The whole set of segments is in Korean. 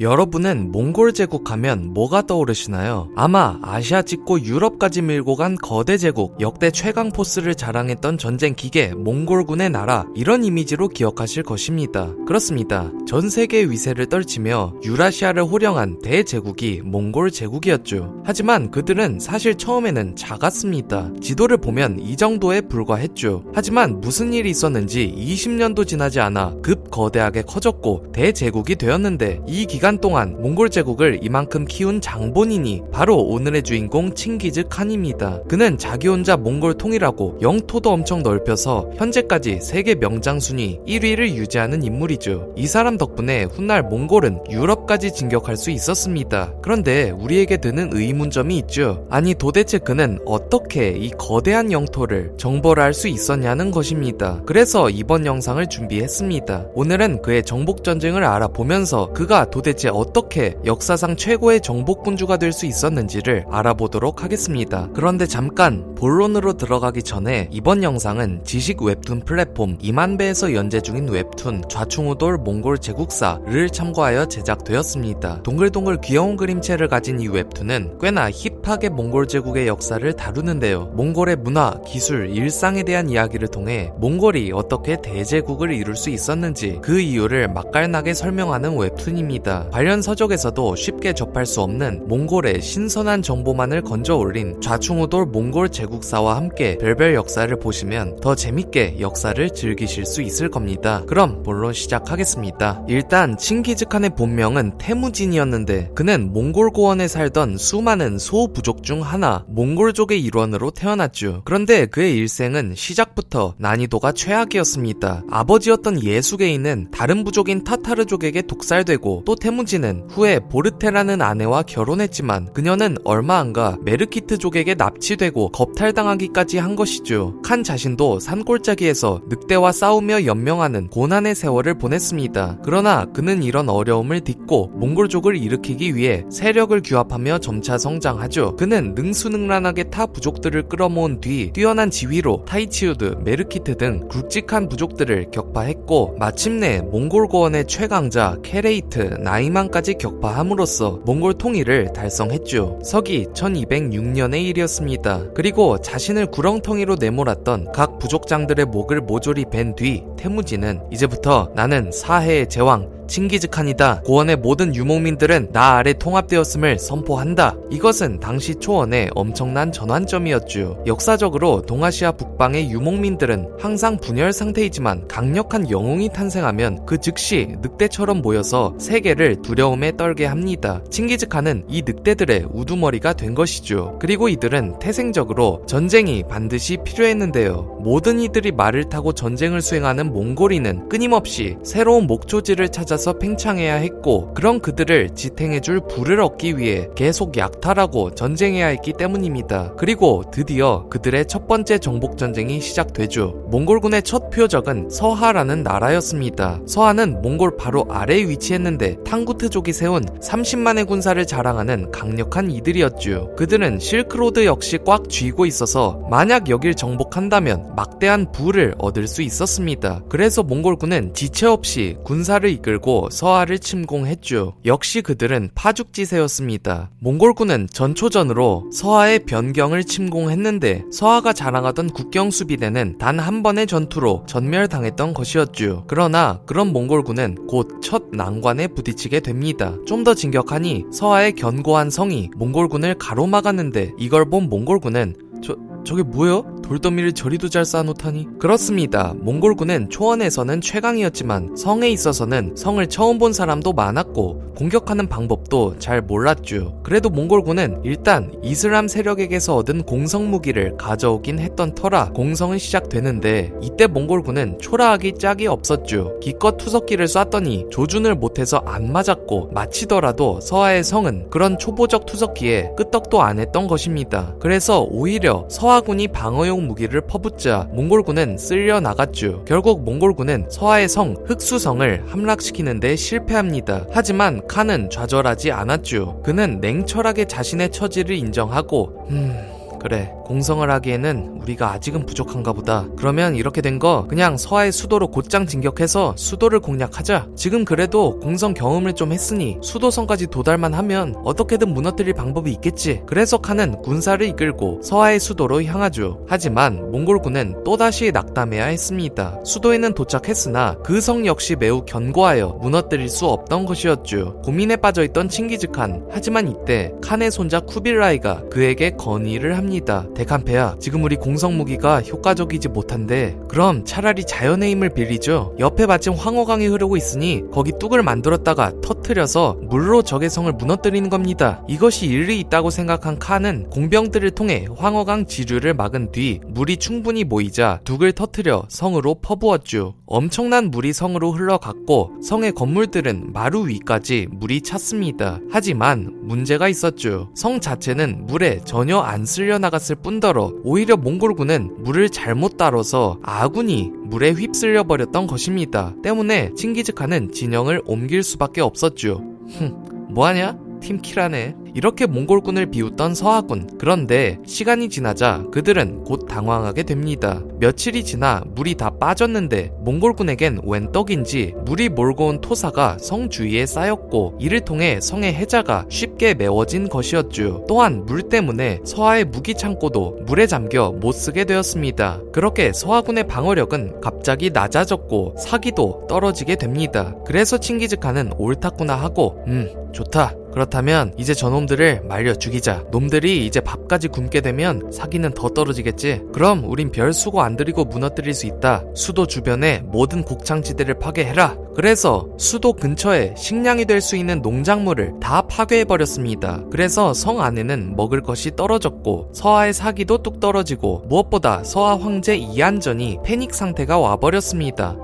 여러분은 몽골 제국 하면 뭐가 떠오르시나요? 아마 아시아 찍고 유럽까지 밀고 간 거대 제국, 역대 최강 포스를 자랑했던 전쟁 기계 몽골군의 나라, 이런 이미지로 기억하실 것입니다. 그렇습니다. 전 세계 위세를 떨치며 유라시아를 호령한 대제국이 몽골 제국이었죠. 하지만 그들은 사실 처음에는 작았습니다. 지도를 보면 이 정도에 불과했죠. 하지만 무슨 일이 있었는지 20년도 지나지 않아 급 거대하게 커졌고 대제국이 되었는데, 이 기간 동안 몽골 제국을 이만큼 키운 장본인이 바로 오늘의 주인공 칭기즈 칸입니다. 그는 자기 혼자 몽골 통일하고 영토도 엄청 넓혀서 현재까지 세계 명장 순위 1위를 유지하는 인물이죠. 이 사람 덕분에 훗날 몽골은 유럽까지 진격할 수 있었습니다. 그런데 우리에게 드는 의문점이 있죠. 아니 도대체 그는 어떻게 이 거대한 영토를 정벌할 수 있었냐는 것입니다. 그래서 이번 영상을 준비했습니다. 오늘은 그의 정복전쟁을 알아보면서 그가 도대체 어떻게 역사상 최고의 정복군주가 될 수 있었는지를 알아보도록 하겠습니다. 그런데 잠깐 본론으로 들어가기 전에 이번 영상은 지식 웹툰 플랫폼 2만배에서 연재 중인 웹툰 좌충우돌 몽골 제국사를 참고하여 제작되었습니다. 동글동글 귀여운 그림체를 가진 이 웹툰은 꽤나 힙하게 몽골 제국의 역사를 다루는데요. 몽골의 문화, 기술, 일상에 대한 이야기를 통해 몽골이 어떻게 대제국을 이룰 수 있었는지 그 이유를 맛깔나게 설명하는 웹툰입니다. 관련 서적에서도 쉽게 접할 수 없는 몽골의 신선한 정보만을 건져 올린 좌충우돌 몽골 제국사와 함께 별별 역사를 보시면 더 재밌게 역사를 즐기실 수 있을 겁니다. 그럼 본론 시작하겠습니다. 일단 칭기즈 칸의 본명은 태무진이었는데 그는 몽골 고원에 살던 수많은 소부족 중 하나, 몽골족의 일원으로 태어났죠. 그런데 그의 일생은 시작부터 난이도가 최악이었습니다. 아버지였던 예수게이는 다른 부족인 타타르족에게 독살되고, 또 태무진은 후에 보르테라는 아내와 결혼했지만 그녀는 얼마 안가 메르키트족에게 납치되고 겁탈당하기까지 한 것이죠. 칸 자신도 산골짜기에서 늑대와 싸우며 연명하는 고난의 세월을 보냈습니다. 그러나 그는 이런 어려움을 딛고 몽골족을 일으키기 위해 세력을 규합하며 점차 성장하죠. 그는 능수능란하게 타 부족들을 끌어모은 뒤 뛰어난 지휘로 타이치우드, 메르키트 등 굵직한 부족들을 격파했고, 마침내 몽골 고원의 최강자 케레이트, 나이만까지 격파함으로써 몽골 통일을 달성했죠. 서기 1206년의 일이었습니다. 그리고 자신을 구렁텅이로 내몰았던 각 부족장들의 목을 모조리 벤 뒤 태무진은 이제부터 나는 사해의 제왕 칭기즈 칸이다. 고원의 모든 유목민들은 나 아래 통합되었음을 선포한다. 이것은 당시 초원의 엄청난 전환점이었죠. 역사적으로 동아시아 북방의 유목민들은 항상 분열 상태이지만 강력한 영웅이 탄생하면 그 즉시 늑대처럼 모여서 세계를 두려움에 떨게 합니다. 칭기즈 칸은 이 늑대들의 우두머리가 된 것이죠. 그리고 이들은 태생적으로 전쟁이 반드시 필요했는데요. 모든 이들이 말을 타고 전쟁을 수행하는 몽골인은 끊임없이 새로운 목초지를 찾아 팽창해야 했고, 그런 그들을 지탱해줄 부를 얻기 위해 계속 약탈하고 전쟁해야 했기 때문입니다. 그리고 드디어 그들의 첫 번째 정복전쟁이 시작되죠. 몽골군의 첫 표적은 서하라는 나라였습니다. 서하는 몽골 바로 아래에 위치했는데 탕구트족이 세운 30만의 군사를 자랑하는 강력한 이들이었죠. 그들은 실크로드 역시 꽉 쥐고 있어서 만약 여길 정복한다면 막대한 부를 얻을 수 있었습니다. 그래서 몽골군은 지체 없이 군사를 이끌고 서하를 침공했죠. 역시 그들은 파죽지세였습니다. 몽골군은 전초전으로 서하의 변경을 침공했는데 서하가 자랑하던 국경수비대는 단 한 번의 전투로 전멸당했던 것이었죠. 그러나 그런 몽골군은 곧 첫 난관에 부딪히게 됩니다. 좀 더 진격하니 서하의 견고한 성이 몽골군을 가로막았는데 이걸 본 몽골군은 저게 뭐야? 돌더미를 저리도 잘 쌓아놓다니. 그렇습니다. 몽골군은 초원에서는 최강이었지만 성에 있어서는 성을 처음 본 사람도 많았고 공격하는 방법도 잘 몰랐죠. 그래도 몽골군은 일단 이슬람 세력에게서 얻은 공성 무기를 가져오긴 했던 터라 공성은 시작되는데, 이때 몽골군은 초라하기 짝이 없었죠. 기껏 투석기를 쐈더니 조준을 못해서 안 맞았고, 마치더라도 서하의 성은 그런 초보적 투석기에 끄떡도 안 했던 것입니다. 그래서 오히려 서하군이 방어용 무기를 퍼붓자 몽골군은 쓸려 나갔죠. 결국 몽골군은 서하의 성 흑수성을 함락시키는 데 실패합니다. 하지만 칸은 좌절하지 않았죠. 그는 냉철하게 자신의 처지를 인정하고 그래, 공성을 하기에는 우리가 아직은 부족한가 보다. 그러면 이렇게 된 거 그냥 서하의 수도로 곧장 진격해서 수도를 공략하자. 지금 그래도 공성 경험을 좀 했으니 수도성까지 도달만 하면 어떻게든 무너뜨릴 방법이 있겠지. 그래서 칸은 군사를 이끌고 서하의 수도로 향하죠. 하지만 몽골군은 또다시 낙담해야 했습니다. 수도에는 도착했으나 그 성 역시 매우 견고하여 무너뜨릴 수 없던 것이었죠. 고민에 빠져있던 칭기즈칸. 하지만 이때 칸의 손자 쿠빌라이가 그에게 건의를 합니다. 데칸페야, 지금 우리 공성 무기가 효과적이지 못한데 그럼 차라리 자연의 힘을 빌리죠. 옆에 마침 황허강이 흐르고 있으니 거기 뚝을 만들었다가 터트려서 물로 적의 성을 무너뜨리는 겁니다. 이것이 일리 있다고 생각한 칸은 공병들을 통해 황허강 지류를 막은 뒤 물이 충분히 모이자 뚝을 터트려 성으로 퍼부었죠. 엄청난 물이 성으로 흘러갔고 성의 건물들은 마루 위까지 물이 찼습니다. 하지만 문제가 있었죠. 성 자체는 물에 전혀 안 쓸려 나갔을 뿐더러 오히려 몽골군은 물을 잘못 따라서 아군이 물에 휩쓸려 버렸던 것입니다. 때문에 칭기즈칸은 진영을 옮길 수밖에 없었죠. 뭐하냐? 팀킬하네. 이렇게 몽골군을 비웃던 서하군. 그런데 시간이 지나자 그들은 곧 당황하게 됩니다. 며칠이 지나 물이 다 빠졌는데 몽골군에겐 웬 떡인지 물이 몰고 온 토사가 성 주위에 쌓였고 이를 통해 성의 해자가 쉽게 메워진 것이었죠. 또한 물 때문에 서하의 무기 창고도 물에 잠겨 못쓰게 되었습니다. 그렇게 서하군의 방어력은 갑자기 낮아졌고 사기도 떨어지게 됩니다. 그래서 칭기즈칸은 옳았구나 하고 좋다. 그렇다면 이제 저놈들을 말려 죽이자. 놈들이 이제 밥까지 굶게 되면 사기는 더 떨어지겠지. 그럼 우린 별 수고 안 들이고 무너뜨릴 수 있다. 수도 주변에 모든 곡창지대를 파괴해라. 그래서 수도 근처에 식량이 될 수 있는 농작물을 다 파괴해버렸습니다. 그래서 성 안에는 먹을 것이 떨어졌고 서하의 사기도 뚝 떨어지고 무엇보다 서하 황제 이안전이 패닉 상태가 와버렸습니다.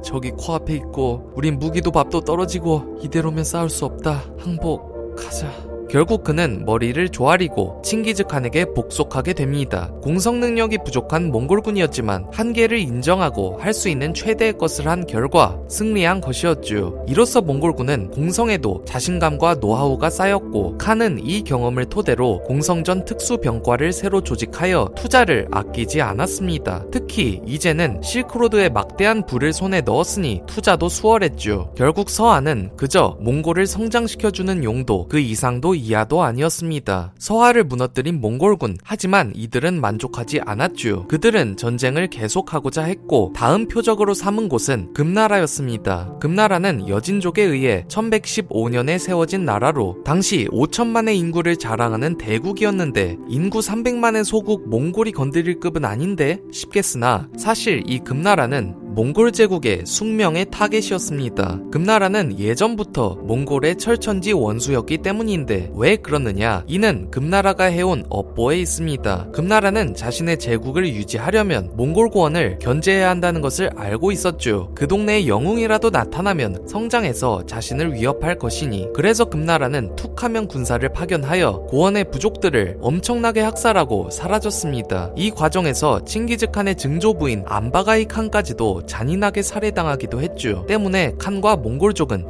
저기 코앞에 있고 우린 무기도 밥도 떨어지고 이대로면 싸울 수 없다. 항복하자. 결국 그는 머리를 조아리고 칭기즈칸에게 복속하게 됩니다. 공성 능력이 부족한 몽골군이었지만 한계를 인정하고 할 수 있는 최대의 것을 한 결과 승리한 것이었죠. 이로써 몽골군은 공성에도 자신감과 노하우가 쌓였고 칸은 이 경험을 토대로 공성전 특수병과를 새로 조직하여 투자를 아끼지 않았습니다. 특히 이제는 실크로드에 막대한 부를 손에 넣었으니 투자도 수월했죠. 결국 서하는 그저 몽골을 성장시켜주는 용도 그 이상도 이하도 아니었습니다. 서하를 무너뜨린 몽골군. 하지만 이들은 만족하지 않았죠. 그들은 전쟁을 계속하고자 했고 다음 표적으로 삼은 곳은 금나라였습니다. 금나라는 여진족에 의해 1115년에 세워진 나라로 당시 5천만의 인구를 자랑하는 대국이었는데 인구 300만의 소국 몽골이 건드릴 급은 아닌데 싶겠으나 사실 이 금나라는 몽골 제국의 숙명의 타겟이었습니다. 금나라는 예전부터 몽골의 철천지 원수였기 때문인데 왜 그렇느냐? 이는 금나라가 해온 업보에 있습니다. 금나라는 자신의 제국을 유지하려면 몽골고원을 견제해야 한다는 것을 알고 있었죠. 그 동네에 영웅이라도 나타나면 성장해서 자신을 위협할 것이니 그래서 금나라는 툭하면 군사를 파견하여 고원의 부족들을 엄청나게 학살하고 사라졌습니다. 이 과정에서 칭기즈칸의 증조부인 안바가이 칸까지도 잔인하게 살해당하기도 했죠. 때문에 칸과 몽골족은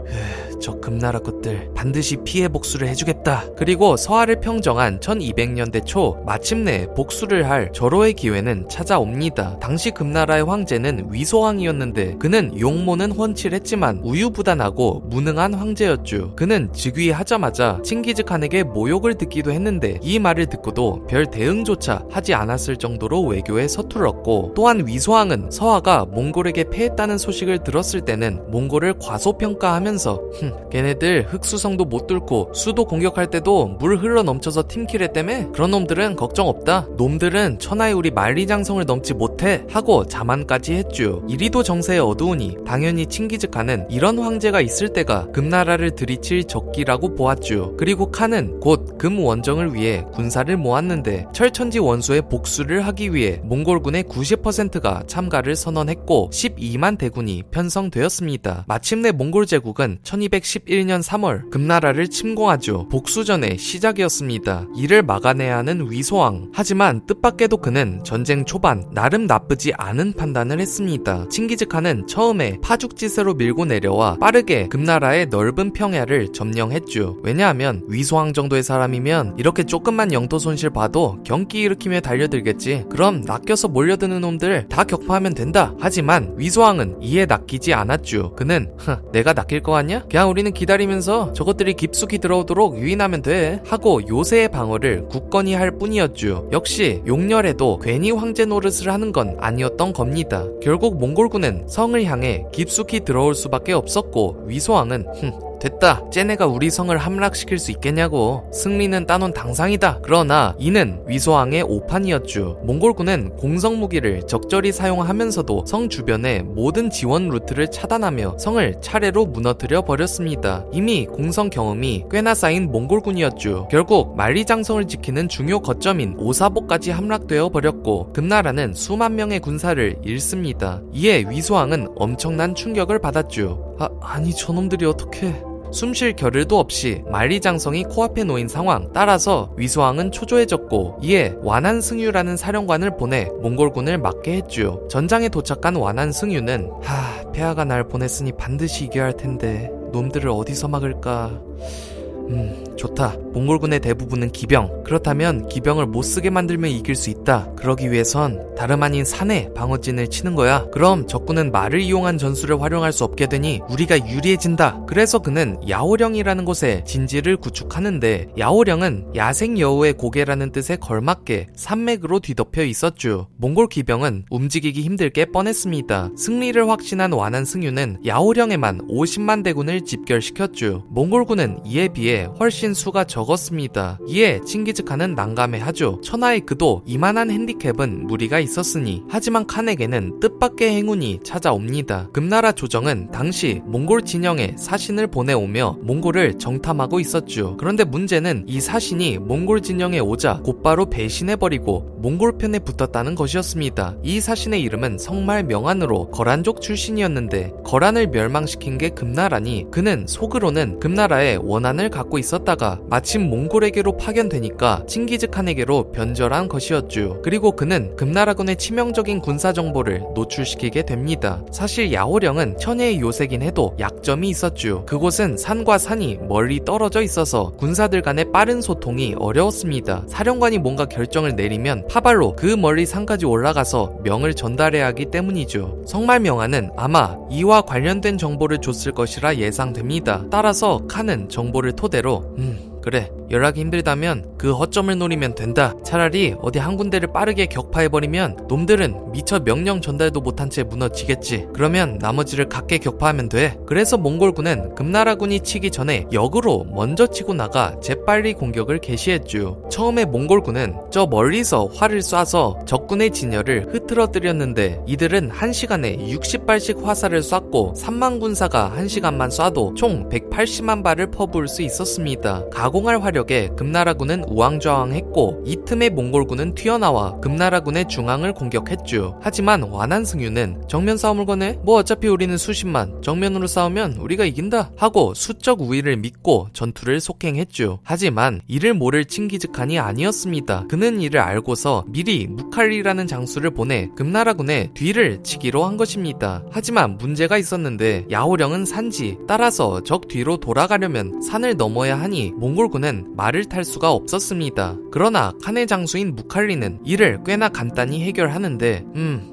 저 금나라 것들 반드시 피해 복수를 해주겠다. 그리고 서하를 평정한 1200년대 초 마침내 복수를 할 절호의 기회는 찾아옵니다. 당시 금나라의 황제는 위소왕이었는데 그는 용모는 훤칠했지만 우유부단하고 무능한 황제였죠. 그는 즉위하자마자 칭기즈칸에게 모욕을 듣기도 했는데 이 말을 듣고도 별 대응조차 하지 않았을 정도로 외교에 서툴렀고 또한 위소왕은 서하가 몽골에게 패했다는 소식을 들었을 때는 몽골을 과소평가하면서 걔네들 흑수성도 못 뚫고 수도 공격할 때도 물 흘러 넘쳐서 팀킬했다며? 그런 놈들은 걱정 없다. 놈들은 천하의 우리 만리장성을 넘지 못해 하고 자만까지 했죠. 이리도 정세에 어두우니 당연히 칭기즈칸은 이런 황제가 있을 때가 금나라를 들이칠 적기라고 보았죠. 그리고 칸은 곧 금원정을 위해 군사를 모았는데 철천지 원수의 복수를 하기 위해 몽골군의 90%가 참가를 선언했고 12만 대군이 편성되었습니다. 마침내 몽골 제국은 1200 1211년 3월 금나라를 침공하죠. 복수전의 시작이었습니다. 이를 막아내야 하는 위소왕. 하지만 뜻밖에도 그는 전쟁 초반 나름 나쁘지 않은 판단을 했습니다. 칭기즈칸은 처음에 파죽지세로 밀고 내려와 빠르게 금나라의 넓은 평야를 점령했죠. 왜냐하면 위소왕 정도의 사람이면 이렇게 조금만 영토 손실 봐도 경기 일으키며 달려들겠지. 그럼 낚여서 몰려드는 놈들 다 격파하면 된다. 하지만 위소왕은 이에 낚이지 않았죠. 그는 내가 낚일 거 같냐? 그냥 우리는 기다리면서 저것들이 깊숙이 들어오도록 유인하면 돼 하고 요새의 방어를 굳건히 할 뿐이었죠. 역시 용렬해도 괜히 황제 노릇을 하는 건 아니었던 겁니다. 결국 몽골군은 성을 향해 깊숙이 들어올 수밖에 없었고 위소왕은 됐다. 쟤네가 우리 성을 함락시킬 수 있겠냐고. 승리는 따놓은 당상이다. 그러나 이는 위소왕의 오판이었죠. 몽골군은 공성 무기를 적절히 사용하면서도 성 주변의 모든 지원 루트를 차단하며 성을 차례로 무너뜨려 버렸습니다. 이미 공성 경험이 꽤나 쌓인 몽골군이었죠. 결국 만리장성을 지키는 중요 거점인 오사보까지 함락되어 버렸고 금나라는 수만 명의 군사를 잃습니다. 이에 위소왕은 엄청난 충격을 받았죠. 아니 저놈들이 어떻게... 숨쉴 겨를도 없이 만리장성이 코앞에 놓인 상황. 따라서 위소왕은 초조해졌고 이에 완한승유라는 사령관을 보내 몽골군을 막게 했죠. 전장에 도착한 완한승유는 폐하가 날 보냈으니 반드시 이겨야 할 텐데 놈들을 어디서 막을까... 좋다. 몽골군의 대부분은 기병. 그렇다면 기병을 못쓰게 만들면 이길 수 있다. 그러기 위해선 다름 아닌 산에 방어진을 치는 거야. 그럼 적군은 말을 이용한 전술을 활용할 수 없게 되니 우리가 유리해진다. 그래서 그는 야오령이라는 곳에 진지를 구축하는데 야오령은 야생 여우의 고개라는 뜻에 걸맞게 산맥으로 뒤덮여 있었죠. 몽골 기병은 움직이기 힘들 게 뻔했습니다. 승리를 확신한 완한승유는 야오령에만 50만 대군을 집결시켰죠. 몽골군은 이에 비해 훨씬 수가 적었습니다. 이에 칭기즈칸은 난감해하죠. 천하의 그도 이만한 핸디캡은 무리가 있었으니. 하지만 칸에게는 뜻밖의 행운이 찾아옵니다. 금나라 조정은 당시 몽골 진영에 사신을 보내오며 몽골을 정탐하고 있었죠. 그런데 문제는 이 사신이 몽골 진영에 오자 곧바로 배신해버리고 몽골 편에 붙었다는 것이었습니다. 이 사신의 이름은 성말 명한으로 거란족 출신이었는데 거란을 멸망시킨 게 금나라니 그는 속으로는 금나라의 원한을 갖고 있었다가 마침 몽골에게로 파견되니까 칭기즈칸에게로 변절한 것이었죠. 그리고 그는 금나라군의 치명적인 군사 정보를 노출시키게 됩니다. 사실 야오령은 천혜의 요새긴 해도 약점이 있었죠. 그곳은 산과 산이 멀리 떨어져 있어서 군사들 간의 빠른 소통이 어려웠습니다. 사령관이 뭔가 결정을 내리면 파발로 그 멀리 산까지 올라가서 명을 전달해야 하기 때문이죠. 성말 명한은 아마 이와 관련된 정보를 줬을 것이라 예상됩니다. 따라서 칸은 정보를 토대로 그래, 연락이 힘들다면 그 허점을 노리면 된다. 차라리 어디 한 군데를 빠르게 격파해버리면 놈들은 미처 명령 전달도 못한 채 무너지겠지. 그러면 나머지를 각계 격파하면 돼. 그래서 몽골군은 금나라군이 치기 전에 역으로 먼저 치고 나가 재빨리 공격을 개시했죠. 처음에 몽골군은 저 멀리서 활을 쏴서 적군의 진열을 흐트러뜨렸는데 이들은 1시간에 60발씩 화살을 쐈고 3만 군사가 1시간만 쏴도 총 180만 발을 퍼부을 수 있었습니다. 가공할 화력에 금나라군은 우왕좌왕했고 이 틈에 몽골군은 튀어나와 금나라군의 중앙을 공격했죠. 하지만 완한승유는 정면 싸움을 거네? 뭐 어차피 우리는 수십만, 정면으로 싸우면 우리가 이긴다 하고 수적 우위를 믿고 전투를 속행했죠. 하지만 이를 모를 칭기즈칸이 아니었습니다. 그는 이를 알고서 미리 무칼리라는 장수를 보내 금나라군의 뒤를 치기로 한 것입니다. 하지만 문제가 있었는데 야오령은 산지, 따라서 적 뒤로 돌아가려면 산을 넘어야 하니 몽골군은 말을 탈 수가 없었습니다. 그러나 칸의 장수인 무칼리는 이를 꽤나 간단히 해결하는데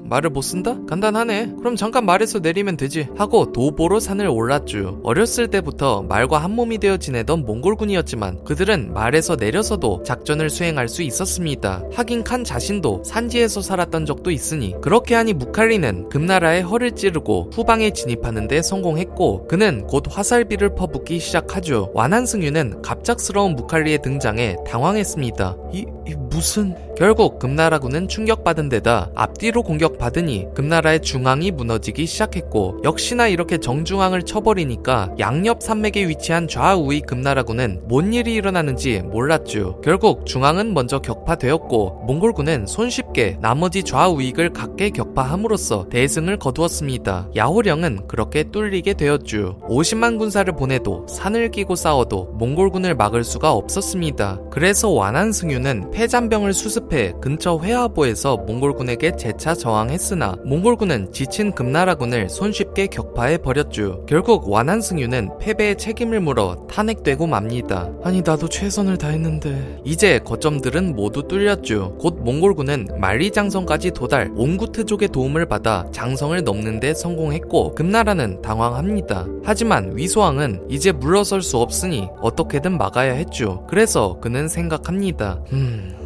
말을 못 쓴다? 간단하네. 그럼 잠깐 말에서 내리면 되지 하고 도보로 산을 올랐죠. 어렸을 때부터 말과 한몸이 되어 지내던 몽골군이었지만 그들은 말에서 내려서도 작전을 수행할 수 있었습니다. 하긴 칸 자신도 산지에서 살았던 적도 있으니 그렇게 하니 무칼리는 금나라의 허를 찌르고 후방에 진입하는 데 성공했고 그는 곧 화살비를 퍼붓기 시작하죠. 완한승유는 갑작스러운 무칼리의 등장에 당황했습니다. 이 무슨... 결국 금나라군은 충격받은 데다 앞뒤로 공격받으니 금나라의 중앙이 무너지기 시작했고, 역시나 이렇게 정중앙을 쳐버리니까 양옆 산맥에 위치한 좌우의 금나라군은 뭔 일이 일어나는지 몰랐죠. 결국 중앙은 먼저 격파되었고 몽골군은 손쉽게 나머지 좌우익을 각계 격파함으로써 대승을 거두었습니다. 야호령은 그렇게 뚫리게 되었죠. 50만 군사를 보내도 산을 끼고 싸워도 몽골군을 막을 수가 없었습니다. 그래서 완한승유는 패잔병을 수습해 근처 회화보에서 몽골군에게 재차 저항했으나 몽골군은 지친 금나라군을 손쉽게 격파해 버렸죠. 결국 완한승유는 패배의 책임을 물어 탄핵되고 맙니다. 아니, 나도 최선을 다했는데. 이제 거점들은 모두 뚫렸죠. 곧 몽골군은 만리장성까지 도달, 옹구트족의 도움을 받아 장성을 넘는 데 성공했고 금나라는 당황합니다. 하지만 위소왕은 이제 물러설 수 없으니 어떻게든 막아야 했죠. 그래서 그는 생각합니다.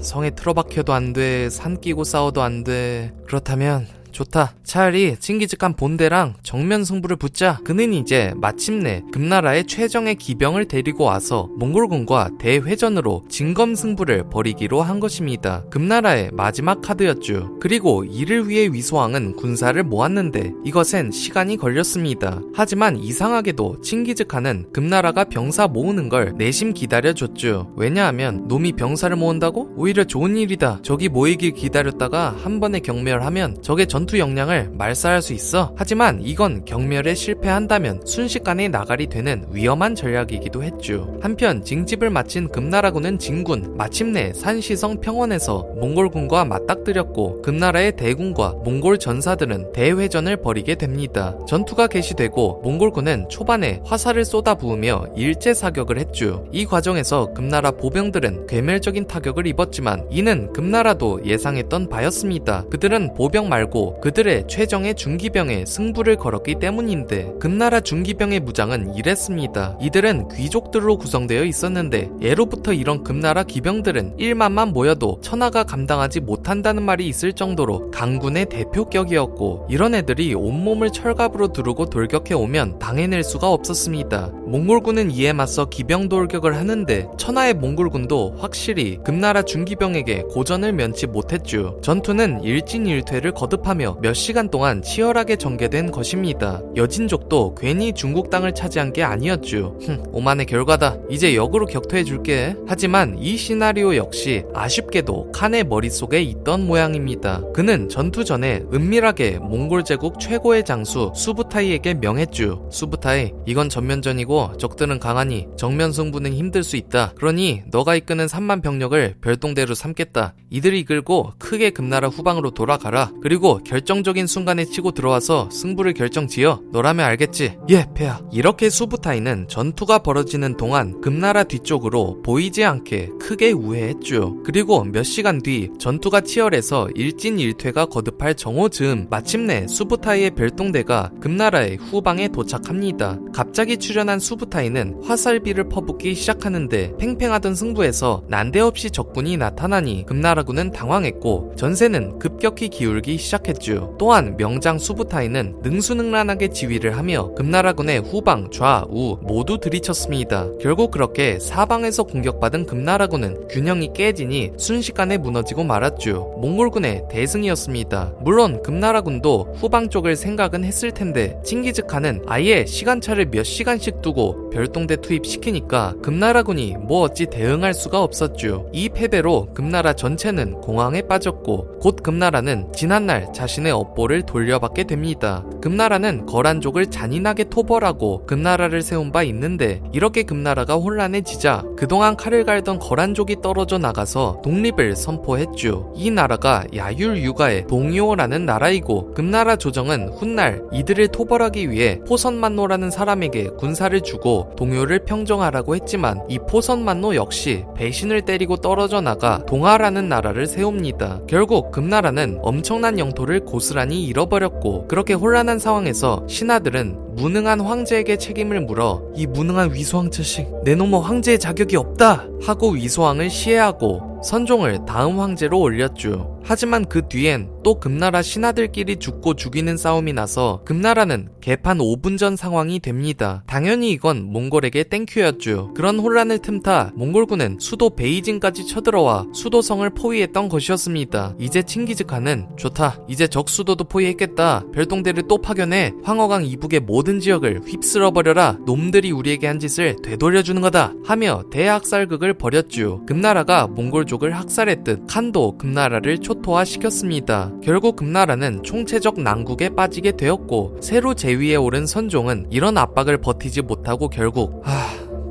성에 틀어박혀도 안 돼. 산 끼고 싸워도 안 돼. 그렇다면 좋다. 차라리 칭기즈칸 본대랑 정면 승부를 붙자. 그는 이제 마침내 금나라의 최정예 기병을 데리고 와서 몽골군과 대회전으로 진검승부를 벌이기로 한 것입니다. 금나라의 마지막 카드였죠. 그리고 이를 위해 위소왕은 군사를 모았는데 이것엔 시간이 걸렸습니다. 하지만 이상하게도 칭기즈칸은 금나라가 병사 모으는 걸 내심 기다려줬죠. 왜냐하면 놈이 병사를 모은다고? 오히려 좋은 일이다. 적이 모이길 기다렸다가 한 번에 경멸하면 적의 전투 역량을 말살할 수 있어. 하지만 이건 경멸에 실패한다면 순식간에 나갈이 되는 위험한 전략이기도 했죠. 한편 징집을 마친 금나라군은 진군, 마침내 산시성 평원에서 몽골군과 맞닥뜨렸고 금나라의 대군과 몽골 전사들은 대회전을 벌이게 됩니다. 전투가 개시되고 몽골군은 초반에 화살을 쏟아부으며 일제 사격을 했죠. 이 과정에서 금나라 보병들은 괴멸적인 타격을 입었지만 이는 금나라도 예상했던 바였습니다. 그들은 보병 말고 그들의 최정예 중기병에 승부를 걸었기 때문인데, 금나라 중기병의 무장은 이랬습니다. 이들은 귀족들로 구성되어 있었는데 예로부터 이런 금나라 기병들은 1만만 모여도 천하가 감당하지 못한다는 말이 있을 정도로 강군의 대표격이었고, 이런 애들이 온몸을 철갑으로 두르고 돌격해 오면 당해낼 수가 없었습니다. 몽골군은 이에 맞서 기병 돌격을 하는데 천하의 몽골군도 확실히 금나라 중기병에게 고전을 면치 못했죠. 전투는 일진일퇴를 거듭하며 몇 시간 동안 치열하게 전개된 것입니다. 여진족도 괜히 중국 땅을 차지한 게 아니었죠. 오만의 결과다. 이제 역으로 격퇴해줄게. 하지만 이 시나리오 역시 아쉽게도 칸의 머릿속에 있던 모양입니다. 그는 전투 전에 은밀하게 몽골 제국 최고의 장수 수부타이에게 명했죠. 수부타이, 이건 전면전이고 적들은 강하니 정면 승부는 힘들 수 있다. 그러니 너가 이끄는 3만 병력을 별동대로 삼겠다. 이들이 이끌고 크게 금나라 후방으로 돌아가라. 그리고 결정적인 순간에 치고 들어와서 승부를 결정지어. 너라면 알겠지? 예, 폐하. 이렇게 수부타이는 전투가 벌어지는 동안 금나라 뒤쪽으로 보이지 않게 크게 우회했죠. 그리고 몇 시간 뒤 전투가 치열해서 일진일퇴가 거듭할 정오 즈음 마침내 수부타이의 별동대가 금나라의 후방에 도착합니다. 갑자기 출현한 수부타이는 화살비를 퍼붓기 시작하는데 팽팽하던 승부에서 난데없이 적군이 나타나니 금나라군은 당황했고 전세는 급격히 기울기 시작했죠. 또한 명장 수부타이는 능수능란하게 지휘를 하며 금나라군의 후방, 좌, 우 모두 들이쳤습니다. 결국 그렇게 사방에서 공격받은 금나라군은 균형이 깨지니 순식간에 무너지고 말았죠. 몽골군의 대승이었습니다. 물론 금나라군도 후방 쪽을 생각은 했을 텐데 칭기즈칸은 아예 시간차를 몇 시간씩 두고 별동대 투입시키니까 금나라군이 뭐 어찌 대응할 수가 없었죠. 이 패배로 금나라 전체는 공황에 빠졌고 곧 금나라는 지난날 자신의 업보를 돌려받게 됩니다. 금나라는 거란족을 잔인하게 토벌하고 금나라를 세운 바 있는데 이렇게 금나라가 혼란해지자 그동안 칼을 갈던 거란족이 떨어져 나가서 독립을 선포했죠. 이 나라가 야율유가의 동요라는 나라이고 금나라 조정은 훗날 이들을 토벌하기 위해 포선만노라는 사람에게 군사를 주고 동요를 평정하라고 했지만 이 포선만노 역시 배신을 때리고 떨어져 나가 동하라는 나라를 세웁니다. 결국 금나라는 엄청난 영토를 고스란히 잃어버렸고 그렇게 혼란한 상황에서 신하들은 무능한 황제에게 책임을 물어 이 무능한 위소왕 자식 내놈의 황제의 자격이 없다 하고 위소왕을 시해하고 선종을 다음 황제로 올렸죠. 하지만 그 뒤엔 또 금나라 신하들끼리 죽고 죽이는 싸움이 나서 금나라는 개판 5분 전 상황이 됩니다. 당연히 이건 몽골에게 땡큐였죠. 그런 혼란을 틈타 몽골군은 수도 베이징까지 쳐들어와 수도성을 포위했던 것이었습니다. 이제 칭기즈칸은 좋다, 이제 적수도도 포위했겠다, 별동대를 또 파견해 황허강 이북의 모든 지역을 휩쓸어버려라, 놈들이 우리에게 한 짓을 되돌려주는 거다 하며 대학살극을 벌였죠. 금나라가 몽골족을 학살했듯 칸도 금나라를 초토화시켰습니다. 결국 금나라는 총체적 난국에 빠지게 되었고 새로 제위에 오른 선종은 이런 압박을 버티지 못하고 결국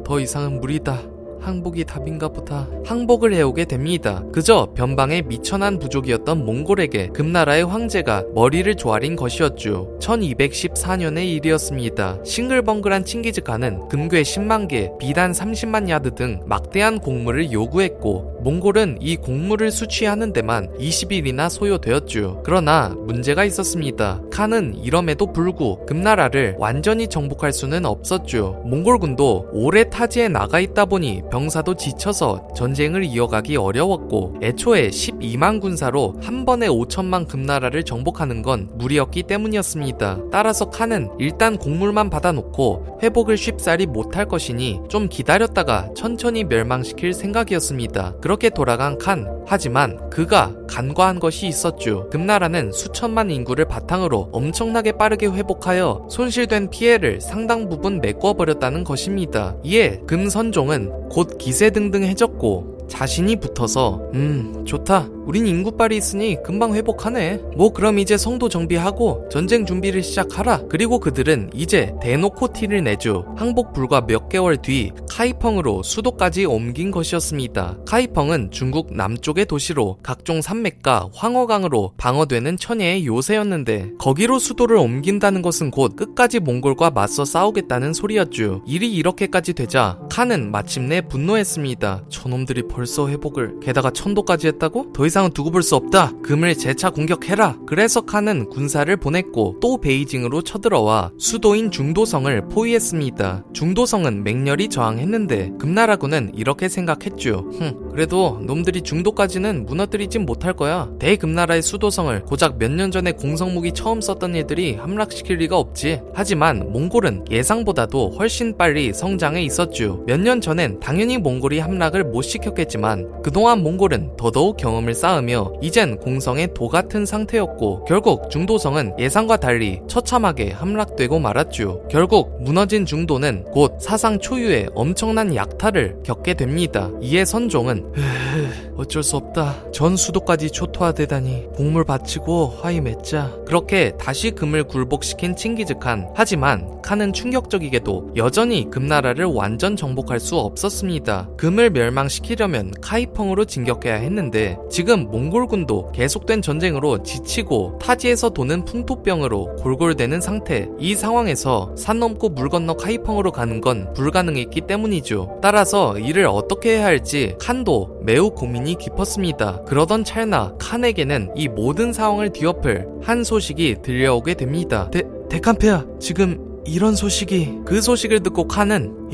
더 이상은 무리다, 항복이 답인가 보다, 항복을 해오게 됩니다. 그저 변방의 미천한 부족이었던 몽골에게 금나라의 황제가 머리를 조아린 것이었죠. 1214년의 일이었습니다. 싱글벙글한 칭기즈칸은 금괴 10만 개, 비단 30만 야드 등 막대한 곡물을 요구했고 몽골은 이 곡물을 수취하는 데만 20일이나 소요되었죠. 그러나 문제가 있었습니다. 칸은 이럼에도 불구 금나라를 완전히 정복할 수는 없었죠. 몽골군도 오래 타지에 나가 있다 보니 병사도 지쳐서 전쟁을 이어가기 어려웠고 애초에 12만 군사로 한 번에 5천만 금나라를 정복하는 건 무리였기 때문이었습니다. 따라서 칸은 일단 곡물만 받아놓고 회복을 쉽사리 못할 것이니 좀 기다렸다가 천천히 멸망시킬 생각이었습니다. 그렇게 돌아간 칸, 하지만 그가 간과한 것이 있었죠. 금나라는 수천만 인구를 바탕으로 엄청나게 빠르게 회복하여 손실된 피해를 상당 부분 메꿔버렸다는 것입니다. 이에 금선종은 곧 기세등등해졌고 자신이 붙어서 좋다, 우린 인구빨이 있으니 금방 회복하네, 뭐 그럼 이제 성도 정비하고 전쟁 준비를 시작하라. 그리고 그들은 이제 대놓고 티를 내죠. 항복 불과 몇 개월 뒤 카이펑으로 수도까지 옮긴 것이었습니다. 카이펑은 중국 남쪽의 도시로 각종 산맥과 황허강으로 방어되는 천혜의 요새였는데 거기로 수도를 옮긴다는 것은 곧 끝까지 몽골과 맞서 싸우겠다는 소리였죠. 일이 이렇게까지 되자 칸은 마침내 분노했습니다. 저놈들이 벌써 회복을, 게다가 천도까지 했다고? 더 이상은 두고 볼 수 없다. 금을 재차 공격해라. 그래서 칸은 군사를 보냈고 또 베이징으로 쳐들어와 수도인 중도성을 포위했습니다. 중도성은 맹렬히 저항했는데 금나라군은 이렇게 생각했죠. 그래도 놈들이 중도까지는 무너뜨리진 못할 거야. 대금나라의 수도성을 고작 몇 년 전에 공성무기 처음 썼던 애들이 함락시킬 리가 없지. 하지만 몽골은 예상보다도 훨씬 빨리 성장해 있었죠. 몇 년 전엔 당연히 몽골이 함락을 못 시켰겠지만 그동안 몽골은 더더욱 경험을 쌓으며 이젠 공성의 도 같은 상태였고 결국 중도성은 예상과 달리 처참하게 함락되고 말았죠. 결국 무너진 중도는 곧 사상 초유의 엄청난 약탈을 겪게 됩니다. 이에 선종은 어쩔 수 없다, 전 수도까지 초토화되다니 곡물 바치고 화이 맺자. 그렇게 다시 금을 굴복시킨 칭기즈칸. 하지만 칸은 충격적이게도 여전히 금나라를 완전 정복할 수 없었습니다. 금을 멸망시키려면 카이펑으로 진격해야 했는데 지금 몽골군도 계속된 전쟁으로 지치고 타지에서 도는 풍토병으로 골골대는 상태. 이 상황에서 산 넘고 물 건너 카이펑으로 가는 건 불가능했기 때문이죠. 따라서 이를 어떻게 해야 할지 칸도 매우 고민이 깊었습니다. 그러던 찰나 칸에게는 이 모든 상황을 뒤엎을 한 소식이 들려오게 됩니다. 데칸페아, 지금 이런 소식이. 그 소식을 듣고 칸은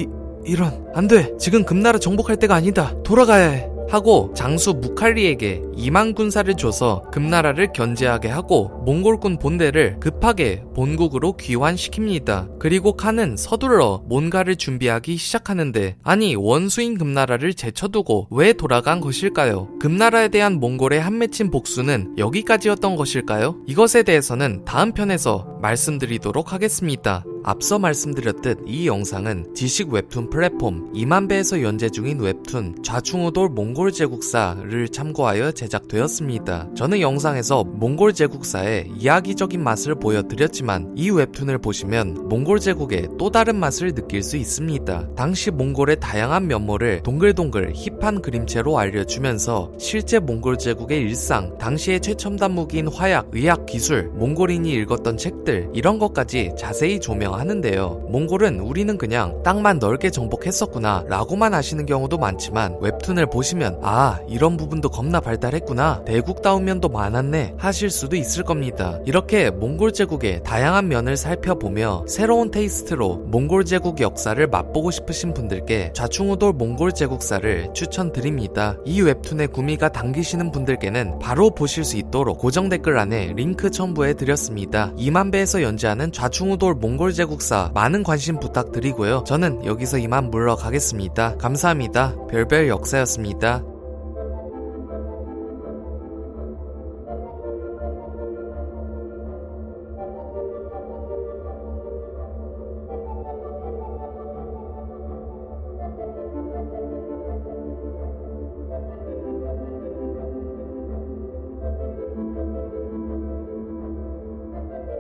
이런, 안돼, 지금 금나라 정복할 때가 아니다, 돌아가야 해 하고 장수 무칼리에게 2만 군사를 줘서 금나라를 견제하게 하고 몽골군 본대를 급하게 본국으로 귀환시킵니다. 그리고 칸은 서둘러 뭔가를 준비하기 시작하는데 아니 원수인 금나라를 제쳐두고 왜 돌아간 것일까요? 금나라에 대한 몽골의 한 맺힌 복수는 여기까지였던 것일까요? 이것에 대해서는 다음 편에서 말씀드리도록 하겠습니다. 앞서 말씀드렸듯 이 영상은 지식 웹툰 플랫폼 2만배에서 연재 중인 웹툰 좌충우돌 몽골 제국사를 참고하여 제작되었습니다. 저는 영상에서 몽골 제국사의 이야기적인 맛을 보여드렸지만 이 웹툰을 보시면 몽골 제국의 또 다른 맛을 느낄 수 있습니다. 당시 몽골의 다양한 면모를 동글동글 힙한 그림체로 알려주면서 실제 몽골 제국의 일상, 당시의 최첨단 무기인 화약, 의학 기술, 몽골인이 읽었던 책들 이런 것까지 자세히 조명하고 있으며 하는데요. 몽골은 우리는 그냥 땅만 넓게 정복했었구나 라고만 아시는 경우도 많지만 웹툰을 보시면 아 이런 부분도 겁나 발달했구나, 대국다운 면도 많았네 하실 수도 있을 겁니다. 이렇게 몽골 제국의 다양한 면을 살펴보며 새로운 테이스트로 몽골 제국 역사를 맛보고 싶으신 분들께 좌충우돌 몽골 제국사를 추천드립니다. 이 웹툰의 구미가 당기시는 분들께는 바로 보실 수 있도록 고정 댓글란에 링크 첨부해 드렸습니다. 이만배에서 연재하는 좌충우돌 몽골 제국사 많은 관심 부탁드리고요. 저는 여기서 이만 물러가겠습니다. 감사합니다. 별별 역사였습니다.